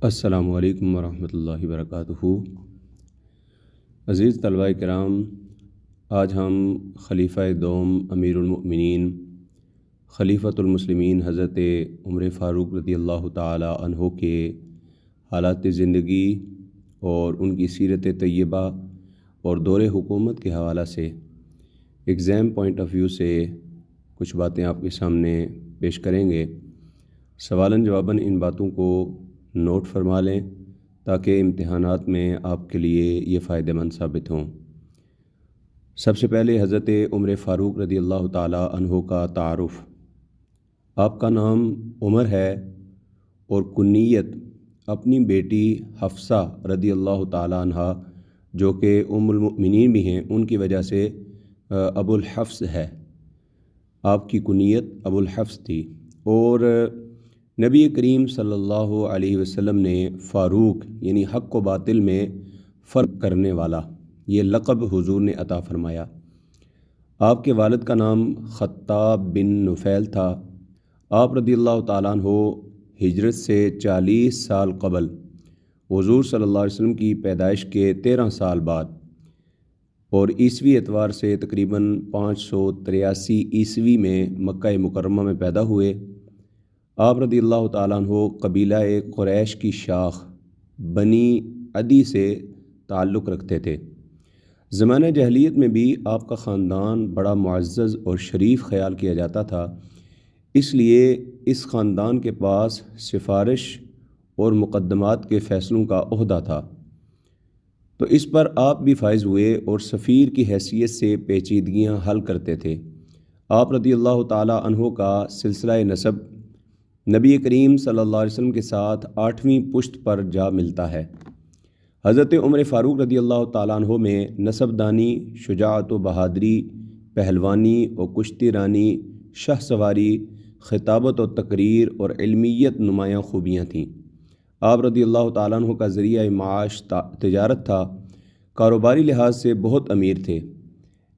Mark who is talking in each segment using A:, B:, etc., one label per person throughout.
A: السلام علیکم ورحمۃ اللہ وبرکاتہ۔ عزیز طلباء کرام، آج ہم خلیفہ دوم امیر المؤمنین خلیفۃ المسلمین حضرت عمر فاروق رضی اللہ تعالی عنہ کے حالات زندگی اور ان کی سیرت طیبہ اور دور حکومت کے حوالہ سے ایگزام پوائنٹ آف ویو سے کچھ باتیں آپ کے سامنے پیش کریں گے۔ سوالاً جواباً ان باتوں کو نوٹ فرما لیں تاکہ امتحانات میں آپ کے لیے یہ فائدہ مند ثابت ہوں۔ سب سے پہلے حضرت عمر فاروق رضی اللہ تعالی عنہ کا تعارف۔ آپ کا نام عمر ہے اور کنیت اپنی بیٹی حفصہ رضی اللہ تعالی عنہ جو کہ ام المؤمنین بھی ہیں ان کی وجہ سے ابو الحفص ہے۔ آپ کی کنیت ابو الحفص تھی اور نبی کریم صلی اللہ علیہ وسلم نے فاروق یعنی حق و باطل میں فرق کرنے والا یہ لقب حضور نے عطا فرمایا۔ آپ کے والد کا نام خطاب بن نفیل تھا۔ آپ رضی اللہ تعالیٰ عنہ ہجرت سے 40 سال قبل حضور صلی اللہ علیہ وسلم کی پیدائش کے 13 سال بعد اور عیسوی اعتبار سے تقریباً 583 عیسوی میں مکہ مکرمہ میں پیدا ہوئے۔ آپ رضی اللہ تعالیٰ عنہ قبیلہ قریش کی شاخ بنی عدی سے تعلق رکھتے تھے۔ زمانہ جاہلیت میں بھی آپ کا خاندان بڑا معزز اور شریف خیال کیا جاتا تھا، اس لیے اس خاندان کے پاس سفارش اور مقدمات کے فیصلوں کا عہدہ تھا، تو اس پر آپ بھی فائز ہوئے اور سفیر کی حیثیت سے پیچیدگیاں حل کرتے تھے۔ آپ رضی اللہ تعالیٰ عنہ کا سلسلہ نسب نبی کریم صلی اللہ علیہ وسلم کے ساتھ 8ویں پشت پر جا ملتا ہے۔ حضرت عمر فاروق رضی اللہ تعالیٰ عنہ میں نسب دانی، شجاعت و بہادری، پہلوانی و کشتی رانی، شاہ سواری، خطابت و تقریر اور علمیت نمایاں خوبیاں تھیں۔ آپ رضی اللہ تعالیٰ عنہ کا ذریعہ معاش تجارت تھا، کاروباری لحاظ سے بہت امیر تھے۔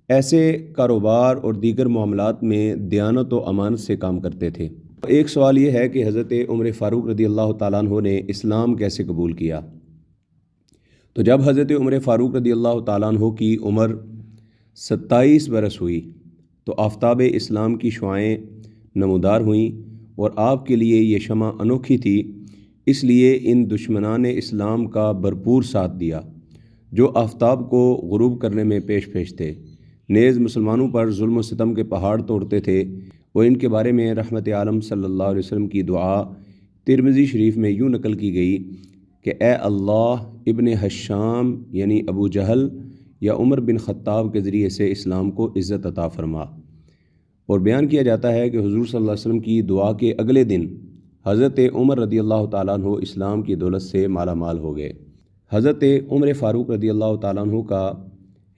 A: ایسے کاروبار اور دیگر معاملات میں دیانت و امانت سے کام کرتے تھے۔ ایک سوال یہ ہے کہ حضرت عمر فاروق رضی اللہ تعالیٰ عنہ نے اسلام کیسے قبول کیا؟ تو جب حضرت عمر فاروق رضی اللہ تعالیٰ عنہ کی عمر 27 برس ہوئی تو آفتاب اسلام کی شعاعیں نمودار ہوئیں اور آپ کے لیے یہ شمع انوکھی تھی، اس لیے ان دشمنان اسلام کا بھرپور ساتھ دیا جو آفتاب کو غروب کرنے میں پیش تھے، نیز مسلمانوں پر ظلم و ستم کے پہاڑ توڑتے تھے۔ اور ان کے بارے میں رحمت عالم صلی اللہ علیہ وسلم کی دعا ترمذی شریف میں یوں نقل کی گئی کہ اے اللہ ابن حشام یعنی ابو جہل یا عمر بن خطاب کے ذریعے سے اسلام کو عزت عطا فرما۔ اور بیان کیا جاتا ہے کہ حضور صلی اللہ علیہ وسلم کی دعا کے اگلے دن حضرت عمر رضی اللہ تعالیٰ عنہ اسلام کی دولت سے مالا مال ہو گئے۔ حضرت عمر فاروق رضی اللہ تعالیٰ عنہ کا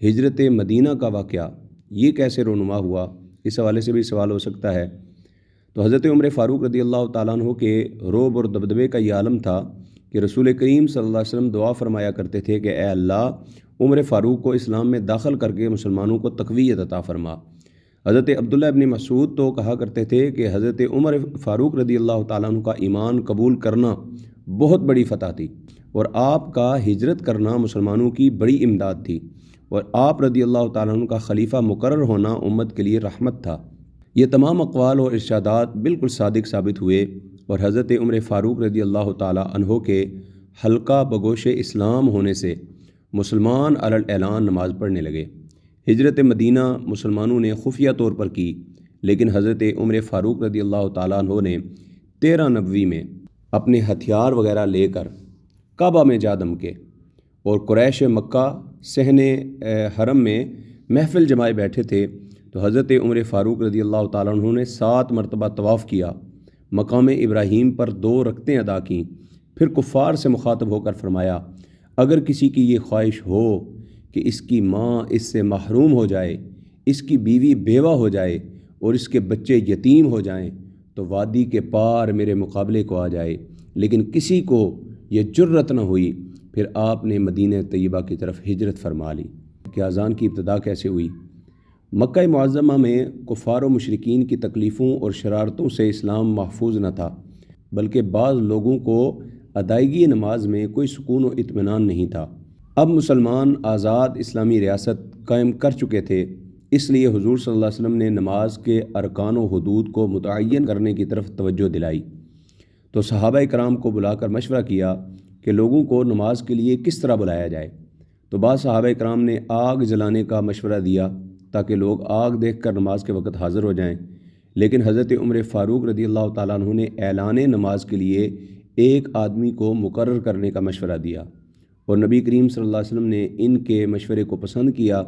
A: ہجرت مدینہ کا واقعہ یہ کیسے رونما ہوا، اس حوالے سے بھی سوال ہو سکتا ہے۔ تو حضرت عمر فاروق رضی اللہ تعالیٰ عنہ کے رعب اور دبدبے کا یہ عالم تھا کہ رسول کریم صلی اللہ علیہ وسلم دعا فرمایا کرتے تھے کہ اے اللہ عمر فاروق کو اسلام میں داخل کر کے مسلمانوں کو تقویت عطا فرما۔ حضرت عبداللہ ابن مسعود تو کہا کرتے تھے کہ حضرت عمر فاروق رضی اللہ تعالیٰ عنہ کا ایمان قبول کرنا بہت بڑی فتح تھی اور آپ کا ہجرت کرنا مسلمانوں کی بڑی امداد تھی، اور آپ رضی اللہ تعالیٰ عنہ کا خلیفہ مقرر ہونا امت کے لیے رحمت تھا۔ یہ تمام اقوال اور ارشادات بالکل صادق ثابت ہوئے اور حضرت عمر فاروق رضی اللہ تعالیٰ عنہ کے حلقہ بگوش اسلام ہونے سے مسلمان علی الاعلان نماز پڑھنے لگے۔ ہجرت مدینہ مسلمانوں نے خفیہ طور پر کی، لیکن حضرت عمر فاروق رضی اللہ تعالیٰ عنہ نے 13 نبوی میں اپنے ہتھیار وغیرہ لے کر کعبہ میں جا دمکے اور قریش مکہ صحن حرم میں محفل جمائے بیٹھے تھے، تو حضرت عمر فاروق رضی اللہ تعالیٰ عنہ نے 7 مرتبہ طواف کیا، مقام ابراہیم پر 2 رکعتیں ادا کیں، پھر کفار سے مخاطب ہو کر فرمایا اگر کسی کی یہ خواہش ہو کہ اس کی ماں اس سے محروم ہو جائے، اس کی بیوی بیوہ ہو جائے اور اس کے بچے یتیم ہو جائیں تو وادی کے پار میرے مقابلے کو آ جائے، لیکن کسی کو یہ جرت نہ ہوئی۔ پھر آپ نے مدینہ طیبہ کی طرف ہجرت فرما لی۔ کہ اذان کی ابتدا کیسے ہوئی؟ مکہ معظمہ میں کفار و مشرکین کی تکلیفوں اور شرارتوں سے اسلام محفوظ نہ تھا، بلکہ بعض لوگوں کو ادائیگی نماز میں کوئی سکون و اطمینان نہیں تھا۔ اب مسلمان آزاد اسلامی ریاست قائم کر چکے تھے، اس لیے حضور صلی اللہ علیہ وسلم نے نماز کے ارکان و حدود کو متعین کرنے کی طرف توجہ دلائی۔ تو صحابہ کرام کو بلا کر مشورہ کیا کہ لوگوں کو نماز کے لیے کس طرح بلایا جائے۔ تو بعض صحابہ کرام نے آگ جلانے کا مشورہ دیا تاکہ لوگ آگ دیکھ کر نماز کے وقت حاضر ہو جائیں، لیکن حضرت عمر فاروق رضی اللہ تعالیٰ عنہ نے اعلان نماز کے لیے ایک آدمی کو مقرر کرنے کا مشورہ دیا، اور نبی کریم صلی اللہ علیہ وسلم نے ان کے مشورے کو پسند کیا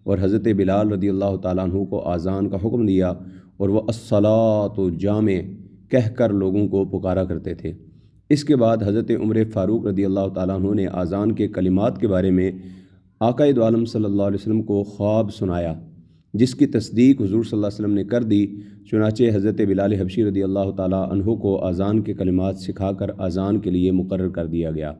A: اور حضرت بلال رضی اللہ تعالیٰ عنہ کو آذان کا حکم دیا، اور وہ الصلاۃ جامع کہہ کر لوگوں کو پکارا کرتے تھے۔ اس کے بعد حضرت عمر فاروق رضی اللہ تعالیٰ عنہ نے آذان کے کلمات کے بارے میں آقا دو عالم صلی اللہ علیہ وسلم کو خواب سنایا، جس کی تصدیق حضور صلی اللہ علیہ وسلم نے کر دی۔ چنانچہ حضرت بلال حبشی رضی اللہ تعالیٰ عنہ کو آذان کے کلمات سکھا کر آذان کے لیے مقرر کر دیا گیا۔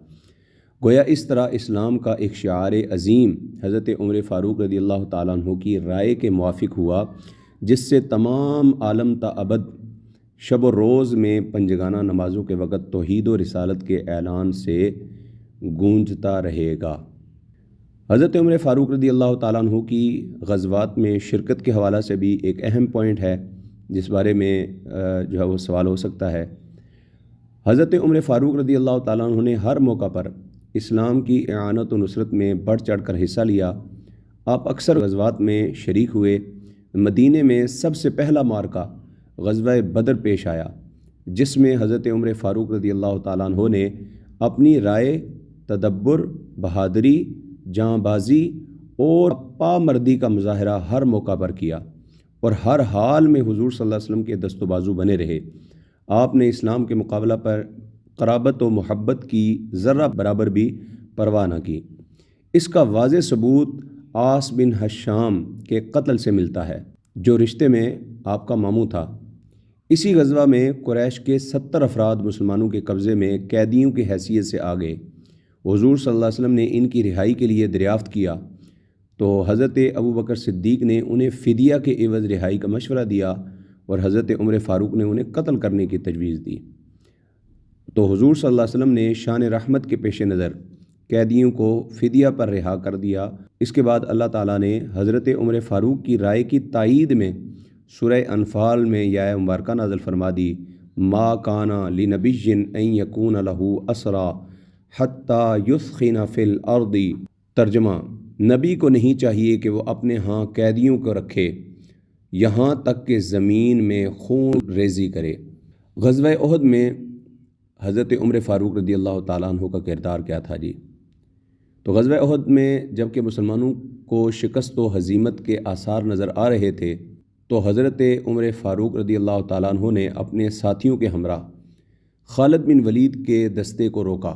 A: گویا اس طرح اسلام کا ایک شعار عظیم حضرت عمر فاروق رضی اللہ تعالیٰ عنہ کی رائے کے موافق ہوا، جس سے تمام عالم تا ابد شب و روز میں پنجگانہ نمازوں کے وقت توحید و رسالت کے اعلان سے گونجتا رہے گا۔ حضرت عمر فاروق رضی اللہ تعالیٰ عنہ کی غزوات میں شرکت کے حوالہ سے بھی ایک اہم پوائنٹ ہے جس بارے میں جو ہے وہ سوال ہو سکتا ہے۔ حضرت عمر فاروق رضی اللہ تعالیٰ عنہ نے ہر موقع پر اسلام کی اعانت و نصرت میں بڑھ چڑھ کر حصہ لیا۔ آپ اکثر غزوات میں شریک ہوئے۔ مدینے میں سب سے پہلا معرکہ غزوہ بدر پیش آیا، جس میں حضرت عمر فاروق رضی اللہ تعالیٰ عنہ نے اپنی رائے، تدبر، بہادری، جاں بازی اور پامردی کا مظاہرہ ہر موقع پر کیا، اور ہر حال میں حضور صلی اللہ علیہ وسلم کے دست و بازو بنے رہے۔ آپ نے اسلام کے مقابلہ پر قرابت و محبت کی ذرہ برابر بھی پرواہ نہ کی۔ اس کا واضح ثبوت عاص بن ہشام کے قتل سے ملتا ہے، جو رشتے میں آپ کا ماموں تھا۔ اسی غزوہ میں قریش کے 70 افراد مسلمانوں کے قبضے میں قیدیوں کی حیثیت سے آ گئے۔ حضور صلی اللہ علیہ وسلم نے ان کی رہائی کے لیے دریافت کیا تو حضرت ابو بکر صدیق نے انہیں فدیہ کے عوض رہائی کا مشورہ دیا، اور حضرت عمر فاروق نے انہیں قتل کرنے کی تجویز دی۔ تو حضور صلی اللہ علیہ وسلم نے شان رحمت کے پیش نظر قیدیوں کو فدیہ پر رہا کر دیا۔ اس کے بعد اللہ تعالیٰ نے حضرت عمر فاروق کی رائے کی تائید میں سورہ انفال میں یہ مبارکہ نازل فرما دی، ما کان لنبی ان یکون لہ اسریٰ حتی یثخن فی الارض۔ ترجمہ: نبی کو نہیں چاہیے کہ وہ اپنے ہاں قیدیوں کو رکھے یہاں تک کہ زمین میں خون ریزی کرے۔ غزوہ احد میں حضرت عمر فاروق رضی اللہ تعالیٰ عنہ کا کردار کیا تھا جی؟ تو غزوہ احد میں جب کہ مسلمانوں کو شکست و ہزیمت کے آثار نظر آ رہے تھے، تو حضرت عمر فاروق رضی اللہ تعالیٰ عنہ نے اپنے ساتھیوں کے ہمراہ خالد بن ولید کے دستے کو روکا۔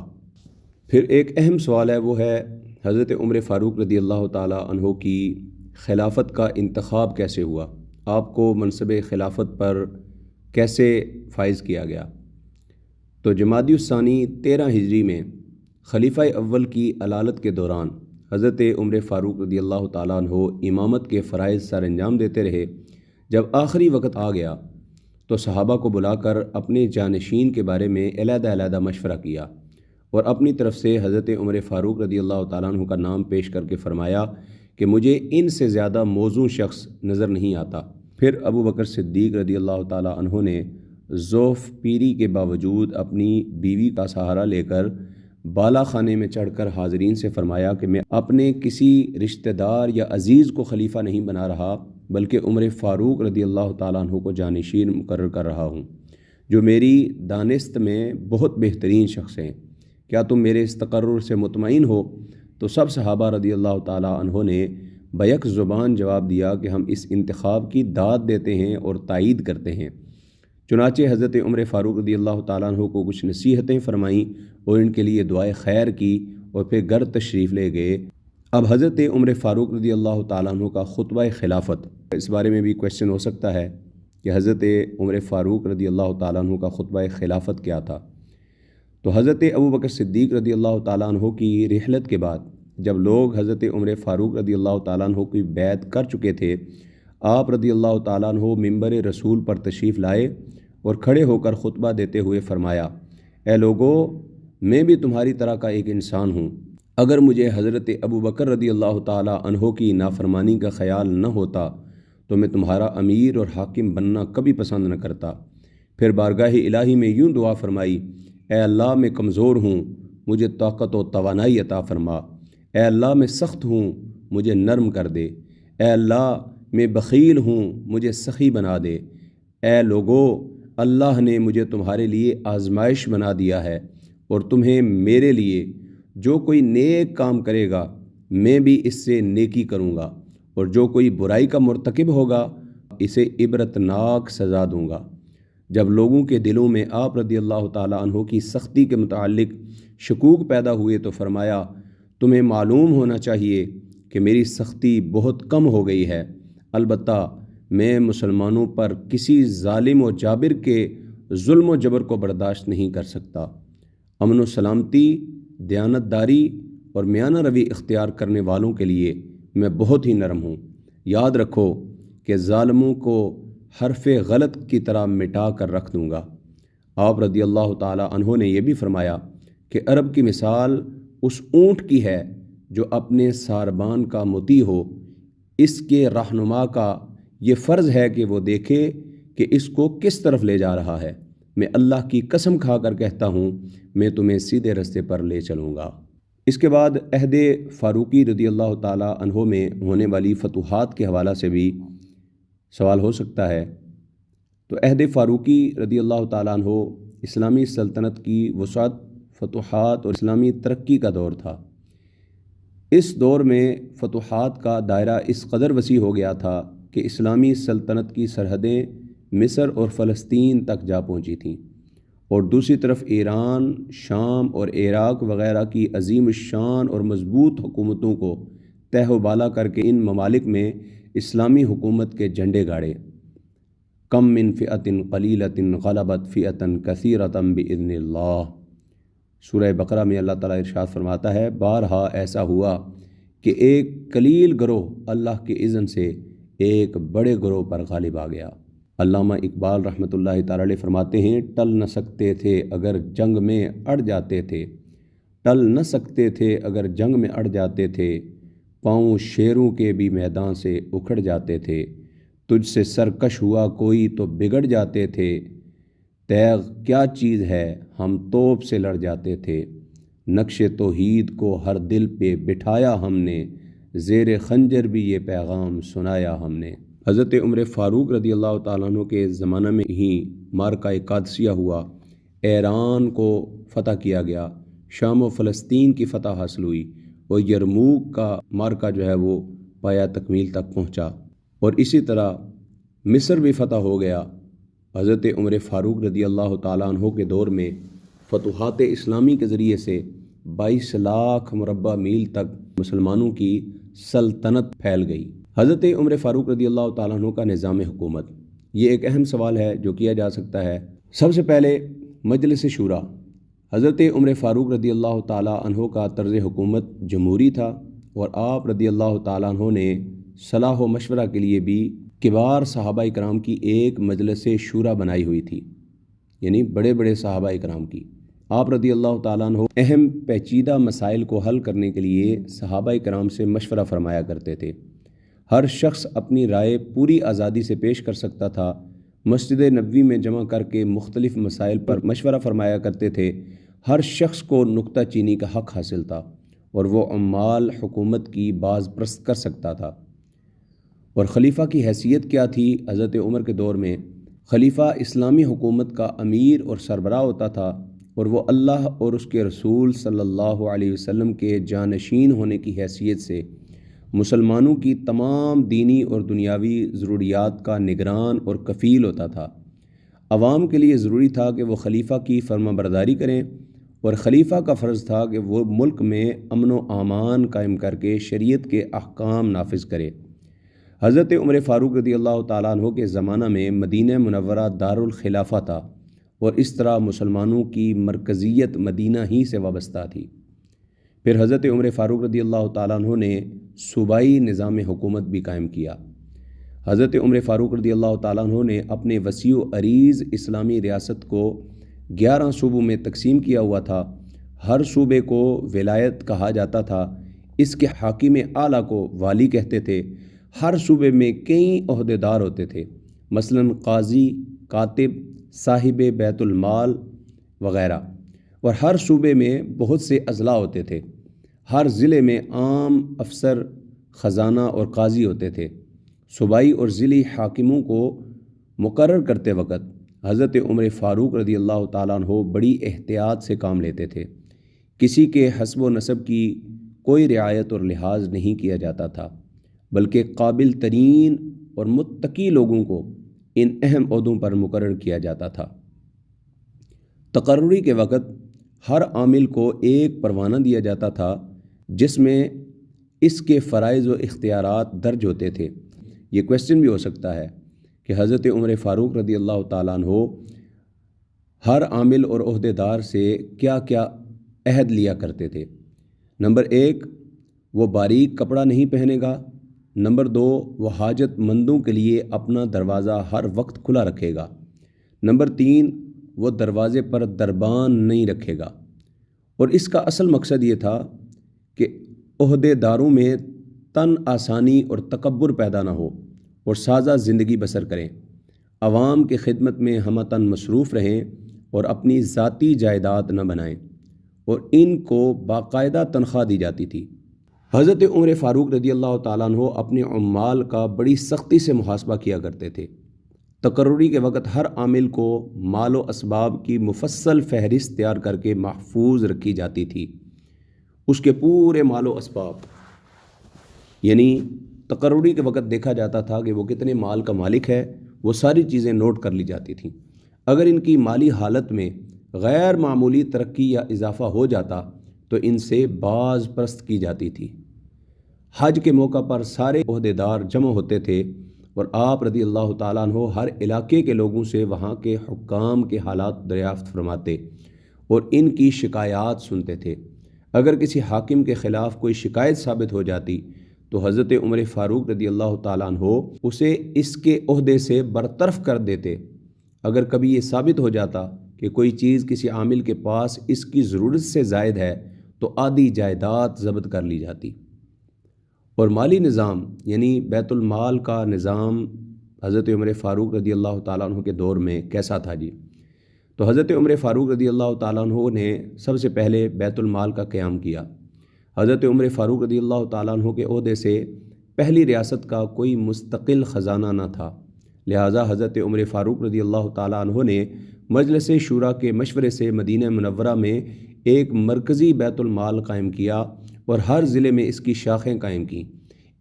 A: پھر ایک اہم سوال ہے، وہ ہے حضرت عمر فاروق رضی اللہ تعالیٰ عنہ کی خلافت کا انتخاب کیسے ہوا؟ آپ کو منصب خلافت پر کیسے فائز کیا گیا؟ تو جمادی الثانی 13 ہجری میں خلیفہ اول کی علالت کے دوران حضرت عمر فاروق رضی اللہ تعالیٰ عنہ امامت کے فرائض سر انجام دیتے رہے۔ جب آخری وقت آ گیا تو صحابہ کو بلا کر اپنے جانشین کے بارے میں علیحدہ علیحدہ مشورہ کیا، اور اپنی طرف سے حضرت عمر فاروق رضی اللہ تعالیٰ عنہ کا نام پیش کر کے فرمایا کہ مجھے ان سے زیادہ موزوں شخص نظر نہیں آتا۔ پھر ابو بکر صدیق رضی اللہ تعالیٰ عنہ نے ضعف پیری کے باوجود اپنی بیوی کا سہارا لے کر بالا خانے میں چڑھ کر حاضرین سے فرمایا کہ میں اپنے کسی رشتہ دار یا عزیز کو خلیفہ نہیں بنا رہا، بلکہ عمر فاروق رضی اللہ تعالیٰ عنہ کو جانشین مقرر کر رہا ہوں، جو میری دانست میں بہت بہترین شخص ہیں۔ کیا تم میرے اس تقرر سے مطمئن ہو؟ تو سب صحابہ رضی اللہ تعالیٰ عنہ نے بیک زبان جواب دیا کہ ہم اس انتخاب کی داد دیتے ہیں اور تائید کرتے ہیں۔ چنانچہ حضرت عمر فاروق رضی اللہ تعالیٰ عنہ کو کچھ نصیحتیں فرمائیں اور ان کے لیے دعائے خیر کی، اور پھر گھر تشریف لے گئے۔ اب حضرت عمر فاروق رضی اللہ تعالیٰ عنہ کا خطبہ خلافت، اس بارے میں بھی کویشچن ہو سکتا ہے کہ حضرت عمر فاروق رضی اللہ تعالیٰ عنہ کا خطبہ خلافت کیا تھا؟ تو حضرت ابو بکر صدیق رضی اللہ تعالیٰ عنہ کی رحلت کے بعد جب لوگ حضرت عمر فاروق رضی اللہ تعالیٰ عنہ کی بیعت کر چکے تھے، آپ رضی اللہ تعالیٰ عنہ منبر رسول پر تشریف لائے اور کھڑے ہو کر خطبہ دیتے ہوئے فرمایا، اے لوگو، میں بھی تمہاری طرح کا ایک انسان ہوں۔ اگر مجھے حضرت ابو بکر رضی اللہ تعالی عنہ کی نافرمانی کا خیال نہ ہوتا تو میں تمہارا امیر اور حاکم بننا کبھی پسند نہ کرتا۔ پھر بارگاہ الہی میں یوں دعا فرمائی، اے اللہ میں کمزور ہوں، مجھے طاقت و توانائی عطا فرما۔ اے اللہ میں سخت ہوں، مجھے نرم کر دے۔ اے اللہ میں بخیل ہوں، مجھے سخی بنا دے۔ اے لوگو، اللہ نے مجھے تمہارے لیے آزمائش بنا دیا ہے، اور تمہیں میرے لیے جو کوئی نیک کام کرے گا میں بھی اس سے نیکی کروں گا، اور جو کوئی برائی کا مرتکب ہوگا اسے عبرتناک سزا دوں گا۔ جب لوگوں کے دلوں میں آپ رضی اللہ تعالیٰ عنہ کی سختی کے متعلق شکوک پیدا ہوئے تو فرمایا، تمہیں معلوم ہونا چاہیے کہ میری سختی بہت کم ہو گئی ہے، البتہ میں مسلمانوں پر کسی ظالم و جابر کے ظلم و جبر کو برداشت نہیں کر سکتا۔ امن و سلامتی، دیانتداری اور میانہ روی اختیار کرنے والوں کے لیے میں بہت ہی نرم ہوں۔ یاد رکھو کہ ظالموں کو حرف غلط کی طرح مٹا کر رکھ دوں گا۔ آپ رضی اللہ تعالیٰ عنہ نے یہ بھی فرمایا کہ عرب کی مثال اس اونٹ کی ہے جو اپنے ساربان کا مطیع ہو۔ اس کے رہنما کا یہ فرض ہے کہ وہ دیکھے کہ اس کو کس طرف لے جا رہا ہے۔ میں اللہ کی قسم کھا کر کہتا ہوں، میں تمہیں سیدھے رستے پر لے چلوں گا۔ اس کے بعد عہد فاروقی رضی اللہ تعالیٰ عنہ میں ہونے والی فتوحات کے حوالہ سے بھی سوال ہو سکتا ہے۔ تو عہد فاروقی رضی اللہ تعالیٰ عنہ اسلامی سلطنت کی وسعت، فتوحات اور اسلامی ترقی کا دور تھا۔ اس دور میں فتوحات کا دائرہ اس قدر وسیع ہو گیا تھا کہ اسلامی سلطنت کی سرحدیں مصر اور فلسطین تک جا پہنچی تھیں، اور دوسری طرف ایران، شام اور عراق وغیرہ کی عظیم الشان اور مضبوط حکومتوں کو تہ و بالا کر کے ان ممالک میں اسلامی حکومت کے جھنڈے گاڑے۔ کم من فئۃ قلیلۃ غلبت فئۃ کثیرۃ بإذن اللہ۔ سورہ بقرہ میں اللہ تعالیٰ ارشاد فرماتا ہے، بارہا ایسا ہوا کہ ایک قلیل گروہ اللہ کے اذن سے ایک بڑے گروہ پر غالب آ گیا۔ علامہ اقبال رحمۃ اللہ تعالیٰ علیہ فرماتے ہیں، ٹل نہ سکتے تھے اگر جنگ میں اڑ جاتے تھے، ٹل نہ سکتے تھے اگر جنگ میں اڑ جاتے تھے، پاؤں شیروں کے بھی میدان سے اکھڑ جاتے تھے، تجھ سے سرکش ہوا کوئی تو بگڑ جاتے تھے، تیغ کیا چیز ہے ہم توپ سے لڑ جاتے تھے، نقش توحید کو ہر دل پہ بٹھایا ہم نے، زیر خنجر بھی یہ پیغام سنایا ہم نے۔ حضرت عمر فاروق رضی اللہ تعالیٰ عنہ کے زمانہ میں ہی معرکہ قادسیہ ہوا، ایران کو فتح کیا گیا، شام و فلسطین کی فتح حاصل ہوئی، اور یرموک کا معرکہ جو ہے وہ پایا تکمیل تک پہنچا، اور اسی طرح مصر بھی فتح ہو گیا۔ حضرت عمر فاروق رضی اللہ تعالیٰ عنہ کے دور میں فتوحات اسلامی کے ذریعے سے 22 لاکھ مربع میل تک مسلمانوں کی سلطنت پھیل گئی۔ حضرت عمر فاروق رضی اللہ تعالیٰ عنہ کا نظام حکومت، یہ ایک اہم سوال ہے جو کیا جا سکتا ہے۔ سب سے پہلے مجلس شورا۔ حضرت عمر فاروق رضی اللہ تعالیٰ عنہ کا طرز حکومت جمہوری تھا، اور آپ رضی اللہ تعالیٰ عنہ نے صلاح و مشورہ کے لیے بھی کبار صحابہ کرام کی ایک مجلس شورا بنائی ہوئی تھی، یعنی بڑے بڑے صحابہ کرام کی۔ آپ رضی اللہ تعالیٰ عنہ اہم پیچیدہ مسائل کو حل کرنے کے لیے صحابہ کرام سے مشورہ فرمایا کرتے تھے۔ ہر شخص اپنی رائے پوری آزادی سے پیش کر سکتا تھا۔ مسجد نبوی میں جمع کر کے مختلف مسائل پر مشورہ فرمایا کرتے تھے۔ ہر شخص کو نکتہ چینی کا حق حاصل تھا، اور وہ عمال حکومت کی باز پرست کر سکتا تھا۔ اور خلیفہ کی حیثیت کیا تھی؟ حضرت عمر کے دور میں خلیفہ اسلامی حکومت کا امیر اور سربراہ ہوتا تھا، اور وہ اللہ اور اس کے رسول صلی اللہ علیہ وسلم کے جانشین ہونے کی حیثیت سے مسلمانوں کی تمام دینی اور دنیاوی ضروریات کا نگران اور کفیل ہوتا تھا۔ عوام کے لیے ضروری تھا کہ وہ خلیفہ کی فرما برداری کریں، اور خلیفہ کا فرض تھا کہ وہ ملک میں امن و امان قائم کر کے شریعت کے احکام نافذ کرے۔ حضرت عمر فاروق رضی اللہ تعالیٰ عنہ کے زمانہ میں مدینہ منورہ دارالخلافہ تھا، اور اس طرح مسلمانوں کی مرکزیت مدینہ ہی سے وابستہ تھی۔ پھر حضرت عمر فاروق رضی اللہ تعالیٰ عنہ نے صوبائی نظام حکومت بھی قائم کیا۔ حضرت عمر فاروق رضی اللہ تعالیٰ عنہ نے اپنے وسیع و عریض اسلامی ریاست کو 11 صوبوں میں تقسیم کیا ہوا تھا۔ ہر صوبے کو ولایت کہا جاتا تھا، اس کے حاکم اعلیٰ کو والی کہتے تھے۔ ہر صوبے میں کئی عہدیدار ہوتے تھے، مثلاً قاضی، کاتب، صاحب بیت المال وغیرہ، اور ہر صوبے میں بہت سے اضلاع ہوتے تھے۔ ہر ضلع میں عام افسر، خزانہ اور قاضی ہوتے تھے۔ صوبائی اور ضلعی حاکموں کو مقرر کرتے وقت حضرت عمر فاروق رضی اللہ تعالیٰ عنہ بڑی احتیاط سے کام لیتے تھے۔ کسی کے حسب و نسب کی کوئی رعایت اور لحاظ نہیں کیا جاتا تھا، بلکہ قابل ترین اور متقی لوگوں کو ان اہم عہدوں پر مقرر کیا جاتا تھا۔ تقرری کے وقت ہر عامل کو ایک پروانہ دیا جاتا تھا جس میں اس کے فرائض و اختیارات درج ہوتے تھے۔ یہ کویسچن بھی ہو سکتا ہے کہ حضرت عمر فاروق رضی اللہ تعالیٰ عنہ ہر عامل اور عہدیدار سے کیا کیا عہد لیا کرتے تھے۔ نمبر 1، وہ باریک کپڑا نہیں پہنے گا۔ نمبر 2، وہ حاجت مندوں کے لیے اپنا دروازہ ہر وقت کھلا رکھے گا۔ نمبر 3، وہ دروازے پر دربان نہیں رکھے گا۔ اور اس کا اصل مقصد یہ تھا کہ عہدیداروں میں تن آسانی اور تکبر پیدا نہ ہو اور سادہ زندگی بسر کریں، عوام کی خدمت میں ہمتاً مصروف رہیں اور اپنی ذاتی جائیداد نہ بنائیں، اور ان کو باقاعدہ تنخواہ دی جاتی تھی۔ حضرت عمر فاروق رضی اللہ تعالیٰ عنہ اپنے عمال کا بڑی سختی سے محاسبہ کیا کرتے تھے۔ تقرری کے وقت ہر عامل کو مال و اسباب کی مفصل فہرست تیار کر کے محفوظ رکھی جاتی تھی۔ اس کے پورے مال و اسباب، یعنی تقرری کے وقت دیکھا جاتا تھا کہ وہ کتنے مال کا مالک ہے، وہ ساری چیزیں نوٹ کر لی جاتی تھیں۔ اگر ان کی مالی حالت میں غیر معمولی ترقی یا اضافہ ہو جاتا تو ان سے باز پرست کی جاتی تھی۔ حج کے موقع پر سارے عہدیدار جمع ہوتے تھے اور آپ رضی اللہ تعالیٰ عنہ ہر علاقے کے لوگوں سے وہاں کے حکام کے حالات دریافت فرماتے اور ان کی شکایات سنتے تھے۔ اگر کسی حاکم کے خلاف کوئی شکایت ثابت ہو جاتی تو حضرت عمر فاروق رضی اللہ تعالیٰ عنہ اسے اس کے عہدے سے برطرف کر دیتے۔ اگر کبھی یہ ثابت ہو جاتا کہ کوئی چیز کسی عامل کے پاس اس کی ضرورت سے زائد ہے تو آدھی جائیداد ضبط کر لی جاتی۔ اور مالی نظام یعنی بیت المال کا نظام حضرت عمر فاروق رضی اللہ تعالیٰ عنہ کے دور میں کیسا تھا جی؟ تو حضرت عمر فاروق رضی اللہ تعالیٰ عنہ نے سب سے پہلے بیت المال کا قیام کیا۔ حضرت عمر فاروق رضی اللہ تعالیٰ عنہ کے عہدے سے پہلی ریاست کا کوئی مستقل خزانہ نہ تھا، لہٰذا حضرت عمر فاروق رضی اللہ تعالیٰ عنہ نے مجلس شورا کے مشورے سے مدینہ منورہ میں ایک مرکزی بیت المال قائم کیا اور ہر ضلع میں اس کی شاخیں قائم کیں۔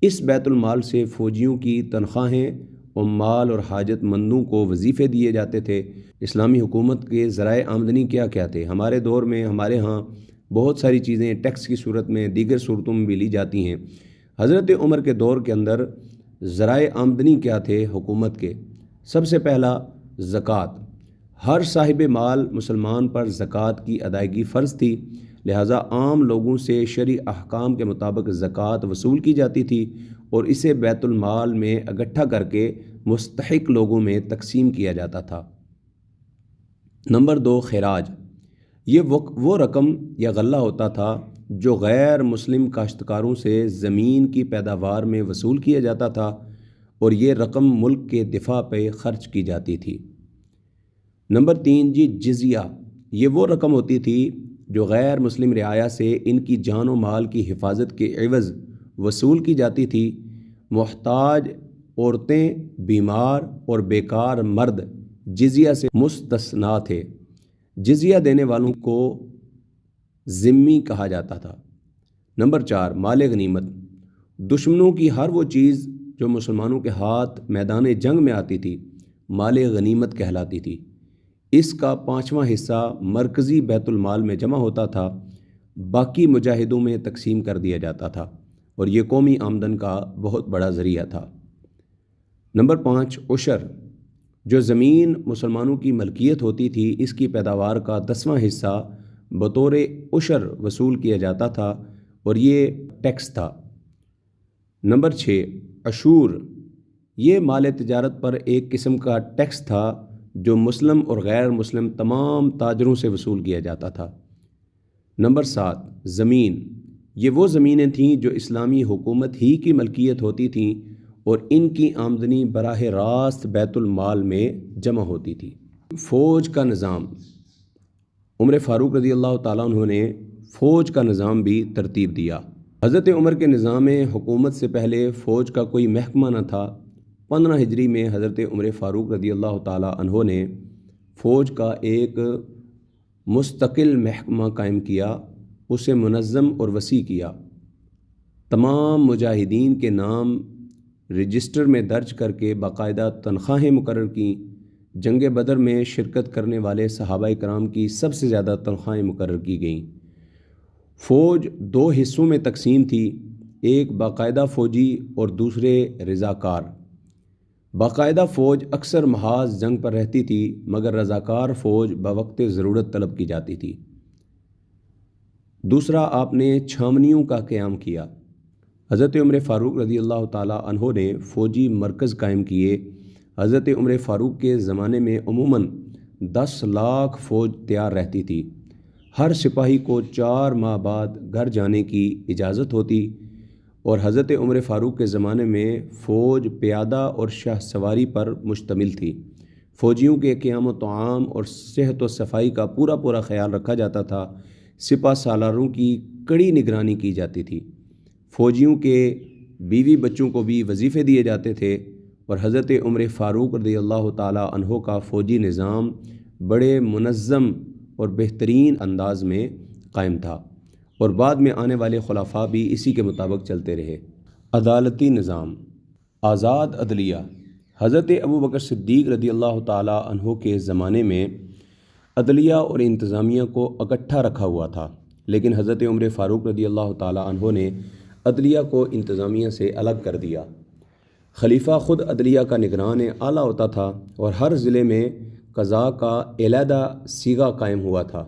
A: اس بیت المال سے فوجیوں کی تنخواہیں، عمال اور حاجت مندوں کو وظیفے دیے جاتے تھے۔ اسلامی حکومت کے ذرائع آمدنی کیا کیا تھے؟ ہمارے دور میں ہمارے ہاں بہت ساری چیزیں ٹیکس کی صورت میں، دیگر صورتوں میں بھی لی جاتی ہیں۔ حضرت عمر کے دور کے اندر ذرائع آمدنی کیا تھے حکومت کے؟ سب سے پہلا زکوٰۃ۔ ہر صاحب مال مسلمان پر زکوٰۃ کی ادائیگی فرض تھی، لہٰذا عام لوگوں سے شرعی احکام کے مطابق زکوٰۃ وصول کی جاتی تھی اور اسے بیت المال میں اکٹھا کر کے مستحق لوگوں میں تقسیم کیا جاتا تھا۔ نمبر 2، خراج۔ یہ وہ رقم یا غلہ ہوتا تھا جو غیر مسلم کاشتکاروں سے زمین کی پیداوار میں وصول کیا جاتا تھا، اور یہ رقم ملک کے دفاع پہ خرچ کی جاتی تھی۔ نمبر 3 جی، جزیہ۔ یہ وہ رقم ہوتی تھی جو غیر مسلم رعایا سے ان کی جان و مال کی حفاظت کے عوض وصول کی جاتی تھی۔ محتاج عورتیں، بیمار اور بیکار مرد جزیہ سے مستثنیٰ تھے۔ جزیہ دینے والوں کو ذمی کہا جاتا تھا۔ نمبر 4، مال غنیمت۔ دشمنوں کی ہر وہ چیز جو مسلمانوں کے ہاتھ میدان جنگ میں آتی تھی مال غنیمت کہلاتی تھی۔ اس کا 5واں حصہ مرکزی بیت المال میں جمع ہوتا تھا، باقی مجاہدوں میں تقسیم کر دیا جاتا تھا، اور یہ قومی آمدن کا بہت بڑا ذریعہ تھا۔ نمبر 5، عشر۔ جو زمین مسلمانوں کی ملکیت ہوتی تھی اس کی پیداوار کا 10واں حصہ بطور عشر وصول کیا جاتا تھا، اور یہ ٹیکس تھا۔ نمبر 6، عشور۔ یہ مال تجارت پر ایک قسم کا ٹیکس تھا جو مسلم اور غیر مسلم تمام تاجروں سے وصول کیا جاتا تھا۔ نمبر 7، زمین۔ یہ وہ زمینیں تھیں جو اسلامی حکومت ہی کی ملکیت ہوتی تھیں اور ان کی آمدنی براہ راست بیت المال میں جمع ہوتی تھی۔ فوج کا نظام۔ عمر فاروق رضی اللہ تعالیٰ عنہ نے فوج کا نظام بھی ترتیب دیا۔ حضرت عمر کے نظام حکومت سے پہلے فوج کا کوئی محکمہ نہ تھا۔ 15 ہجری میں حضرت عمر فاروق رضی اللہ تعالیٰ عنہ نے فوج کا ایک مستقل محکمہ قائم کیا، اسے منظم اور وسیع کیا۔ تمام مجاہدین کے نام رجسٹر میں درج کر کے باقاعدہ تنخواہیں مقرر کیں۔ جنگ بدر میں شرکت کرنے والے صحابہ کرام کی سب سے زیادہ تنخواہیں مقرر کی گئیں۔ فوج 2 حصوں میں تقسیم تھی، ایک باقاعدہ فوجی اور دوسرے رضاکار۔ باقاعدہ فوج اکثر محاذ جنگ پر رہتی تھی، مگر رضاکار فوج بوقت ضرورت طلب کی جاتی تھی۔ دوسرا، آپ نے چھاونیوں کا قیام کیا۔ حضرت عمر فاروق رضی اللہ تعالیٰ عنہ نے فوجی مرکز قائم کیے۔ حضرت عمر فاروق کے زمانے میں عموماً 10 لاکھ فوج تیار رہتی تھی۔ ہر سپاہی کو 4 ماہ بعد گھر جانے کی اجازت ہوتی، اور حضرت عمر فاروق کے زمانے میں فوج پیادہ اور شاہ سواری پر مشتمل تھی۔ فوجیوں کے قیام و طعام اور صحت و صفائی کا پورا خیال رکھا جاتا تھا۔ سپہ سالاروں کی کڑی نگرانی کی جاتی تھی۔ فوجیوں کے بیوی بچوں کو بھی وظیفے دیے جاتے تھے، اور حضرت عمر فاروق رضی اللہ تعالیٰ عنہ کا فوجی نظام بڑے منظم اور بہترین انداز میں قائم تھا، اور بعد میں آنے والے خلفاء بھی اسی کے مطابق چلتے رہے۔ عدالتی نظام۔ آزاد عدلیہ۔ حضرت ابوبکر صدیق رضی اللہ تعالیٰ عنہ کے زمانے میں عدلیہ اور انتظامیہ کو اکٹھا رکھا ہوا تھا، لیکن حضرت عمر فاروق رضی اللہ تعالیٰ عنہ نے عدلیہ کو انتظامیہ سے الگ کر دیا۔ خلیفہ خود عدلیہ کا نگران اعلیٰ ہوتا تھا، اور ہر ضلع میں قضاء کا علیحدہ صیغہ قائم ہوا تھا۔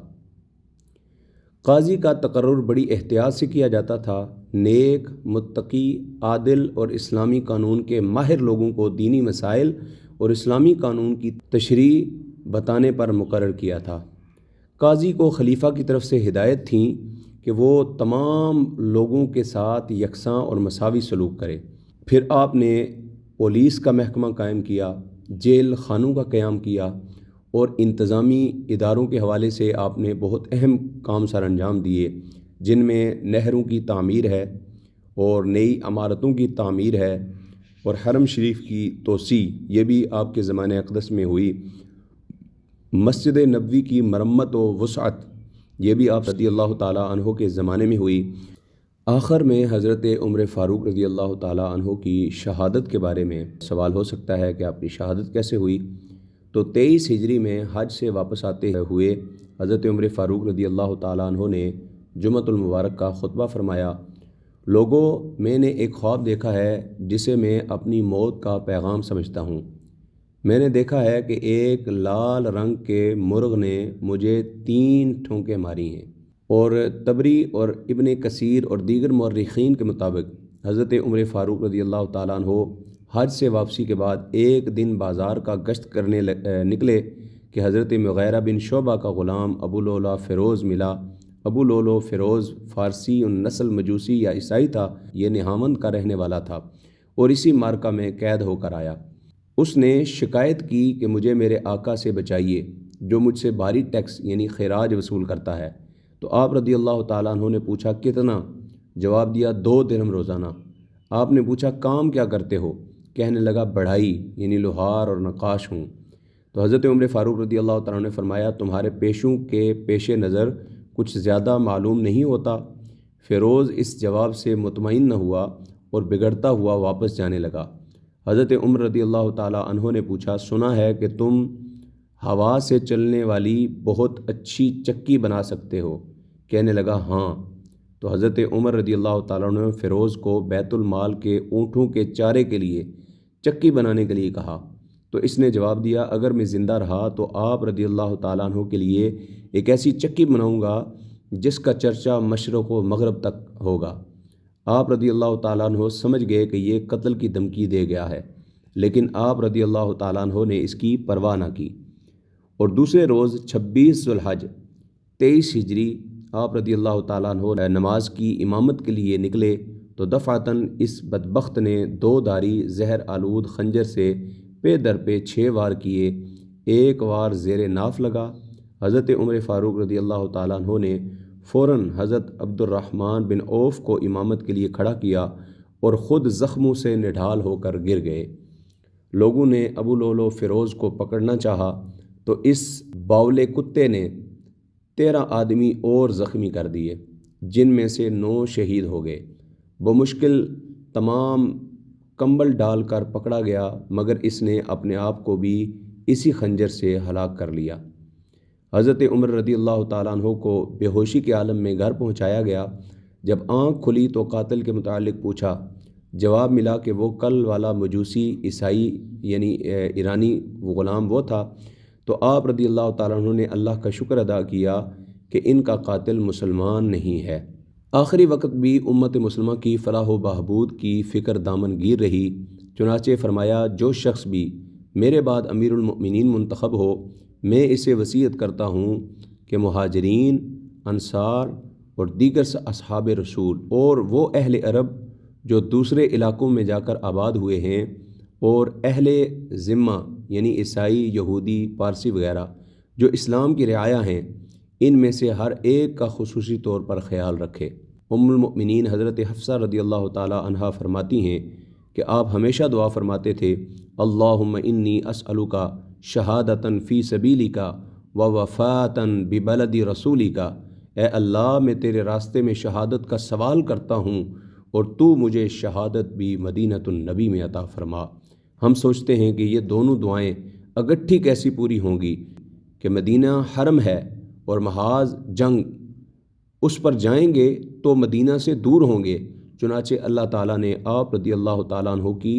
A: قاضی کا تقرر بڑی احتیاط سے کیا جاتا تھا۔ نیک، متقی، عادل اور اسلامی قانون کے ماہر لوگوں کو دینی مسائل اور اسلامی قانون کی تشریح بتانے پر مقرر کیا تھا۔ قاضی کو خلیفہ کی طرف سے ہدایت تھیں کہ وہ تمام لوگوں کے ساتھ یکساں اور مساوی سلوک کرے۔ پھر آپ نے پولیس کا محکمہ قائم کیا، جیل خانوں کا قیام کیا، اور انتظامی اداروں کے حوالے سے آپ نے بہت اہم کام سر انجام دیے، جن میں نہروں کی تعمیر ہے، اور نئی عمارتوں کی تعمیر ہے، اور حرم شریف کی توسیع یہ بھی آپ کے زمانہ اقدس میں ہوئی۔ مسجد نبوی کی مرمت و وسعت یہ بھی آپ رضی اللہ تعالیٰ عنہ کے زمانے میں ہوئی۔ آخر میں حضرت عمر فاروق رضی اللہ تعالیٰ عنہ کی شہادت کے بارے میں سوال ہو سکتا ہے کہ آپ کی شہادت کیسے ہوئی؟ تو 23 ہجری میں حج سے واپس آتے ہوئے حضرت عمر فاروق رضی اللہ تعالیٰ عنہ نے جمعۃ المبارک کا خطبہ فرمایا: لوگوں، میں نے ایک خواب دیکھا ہے جسے میں اپنی موت کا پیغام سمجھتا ہوں۔ میں نے دیکھا ہے کہ ایک لال رنگ کے مرغ نے مجھے 3 ٹھونکیں ماری ہیں، اور طبری اور ابن کثیر اور دیگر مورخین کے مطابق حضرت عمر فاروق رضی اللہ تعالیٰ عنہ حج سے واپسی کے بعد ایک دن بازار کا گشت کرنے نکلے کہ حضرت مغیرہ بن شعبہ کا غلام ابو لؤلؤ فیروز ملا۔ ابو لؤلؤ فیروز فارسی النسل مجوسی یا عیسائی تھا۔ یہ نہاوند کا رہنے والا تھا اور اسی معرکہ میں قید ہو کر آیا۔ اس نے شکایت کی کہ مجھے میرے آقا سے بچائیے جو مجھ سے بھاری ٹیکس یعنی خراج وصول کرتا ہے۔ تو آپ رضی اللہ تعالیٰ عنہ نے پوچھا کتنا؟ جواب دیا 2 درہم روزانہ۔ آپ نے پوچھا کام کیا کرتے ہو؟ کہنے لگا بڑھائی یعنی لوہار اور نقاش ہوں۔ تو حضرت عمر فاروق رضی اللہ تعالیٰ نے فرمایا تمہارے پیشوں کے پیش نظر کچھ زیادہ معلوم نہیں ہوتا؟ فیروز اس جواب سے مطمئن نہ ہوا اور بگڑتا ہوا واپس جانے لگا۔ حضرت عمر رضی اللہ تعالیٰ عنہ نے پوچھا سنا ہے کہ تم ہوا سے چلنے والی بہت اچھی چکی بنا سکتے ہو؟ کہنے لگا ہاں۔ تو حضرت عمر رضی اللہ تعالیٰ عنہ نے فیروز کو بیت المال کے اونٹوں کے چارے کے لیے چکی بنانے کے لیے کہا۔ تو اس نے جواب دیا اگر میں زندہ رہا تو آپ رضی اللہ تعالیٰ عنہ کے لیے ایک ایسی چکی بناؤں گا جس کا چرچا مشرق و مغرب تک ہوگا۔ آپ رضی اللہ تعالیٰ عنہ سمجھ گئے کہ یہ قتل کی دھمکی دے گیا ہے، لیکن آپ رضی اللہ تعالیٰ عنہ نے اس کی پرواہ نہ کی، اور دوسرے روز 26 ذوالحج 23 ہجری آپ رضی اللہ تعالیٰ عنہ نماز کی امامت کے لیے نکلے تو دفعتاً اس بدبخت نے 2 دھاری زہر آلود خنجر سے پے در پہ 6 وار کیے، ایک وار زیر ناف لگا۔ حضرت عمر فاروق رضی اللہ تعالیٰ عنہ نے فوراً حضرت عبد الرحمن بن عوف کو امامت کے لیے کھڑا کیا اور خود زخموں سے نڈھال ہو کر گر گئے۔ لوگوں نے ابو لولو فیروز کو پکڑنا چاہا تو اس باولے کتے نے 13 آدمی اور زخمی کر دیے، جن میں سے 9 شہید ہو گئے۔ بمشکل تمام کمبل ڈال کر پکڑا گیا، مگر اس نے اپنے آپ کو بھی اسی خنجر سے ہلاک کر لیا۔ حضرت عمر رضی اللہ تعالیٰ عنہ کو بے ہوشی کے عالم میں گھر پہنچایا گیا۔ جب آنکھ کھلی تو قاتل کے متعلق پوچھا، جواب ملا کہ وہ کل والا مجوسی عیسائی یعنی ایرانی غلام وہ تھا۔ تو آپ رضی اللہ تعالیٰ عنہ نے اللہ کا شکر ادا کیا کہ ان کا قاتل مسلمان نہیں ہے۔ آخری وقت بھی امت مسلمہ کی فلاح و بہبود کی فکر دامن گیر رہی، چنانچہ فرمایا جو شخص بھی میرے بعد امیر المؤمنین منتخب ہو، میں اسے وصیت کرتا ہوں کہ مہاجرین، انصار اور دیگر اصحاب رسول اور وہ اہل عرب جو دوسرے علاقوں میں جا کر آباد ہوئے ہیں اور اہل ذمہ یعنی عیسائی، یہودی، پارسی وغیرہ جو اسلام کی رعایا ہیں، ان میں سے ہر ایک کا خصوصی طور پر خیال رکھے۔ ام المؤمنین حضرت حفصہ رضی اللہ تعالی عنہا فرماتی ہیں کہ آپ ہمیشہ دعا فرماتے تھے، اللہم انی اسألک شہادتاً فی سبیلک و وفاتاً ببلد رسولک، اے اللہ میں تیرے راستے میں شہادت کا سوال کرتا ہوں اور تو مجھے شہادت بھی مدینۃ النبی میں عطا فرما۔ ہم سوچتے ہیں کہ یہ دونوں دعائیں اگٹھی کیسی پوری ہوں گی کہ مدینہ حرم ہے اور محاذ جنگ اس پر جائیں گے تو مدینہ سے دور ہوں گے، چنانچہ اللہ تعالیٰ نے آپ رضی اللہ تعالیٰ عنہ کی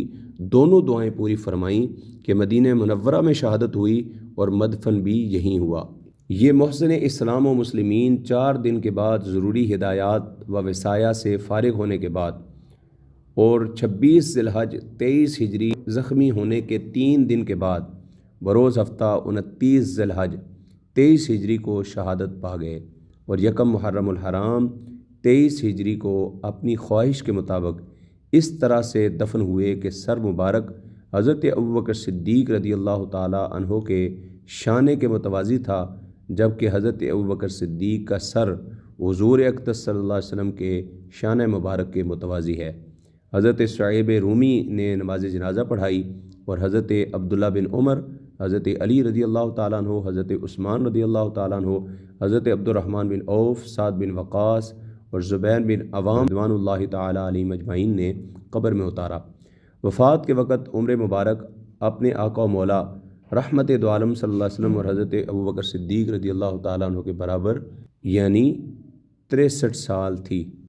A: دونوں دعائیں پوری فرمائیں کہ مدینہ منورہ میں شہادت ہوئی اور مدفن بھی یہیں ہوا۔ یہ محسن اسلام و مسلمین 4 دن کے بعد ضروری ہدایات و وصایا سے فارغ ہونے کے بعد اور 26 ذی الحج 23 ہجری زخمی ہونے کے 3 دن کے بعد بروز ہفتہ 29 ذی الحج 23 ہجری کو شہادت پا گئے اور 1 محرم الحرام 23 ہجری کو اپنی خواہش کے مطابق اس طرح سے دفن ہوئے کہ سر مبارک حضرت ابوبکر صدیق رضی اللہ تعالی عنہ کے شانے کے متوازی تھا، جبکہ حضرت ابوبکر صدیق کا سر حضور اقدس صلی اللہ علیہ وسلم کے شان مبارک کے متوازی ہے۔ حضرت شعیب رومی نے نماز جنازہ پڑھائی اور حضرت عبداللہ بن عمر، حضرت علی رضی اللہ تعالیٰ عنہ، حضرت عثمان رضی اللہ تعالیٰ عنہ، حضرت عبد الرحمن بن عوف، سعد بن وقاص اور زبیر بن عوام رضوان اللہ تعالیٰ علیہم اجمعین نے قبر میں اتارا۔ وفات کے وقت عمر مبارک اپنے آقا و مولا رحمت دو عالم صلی اللہ علیہ وسلم اور حضرت ابوبکر صدیق رضی اللہ تعالیٰ عنہ کے برابر یعنی 63 سال تھی۔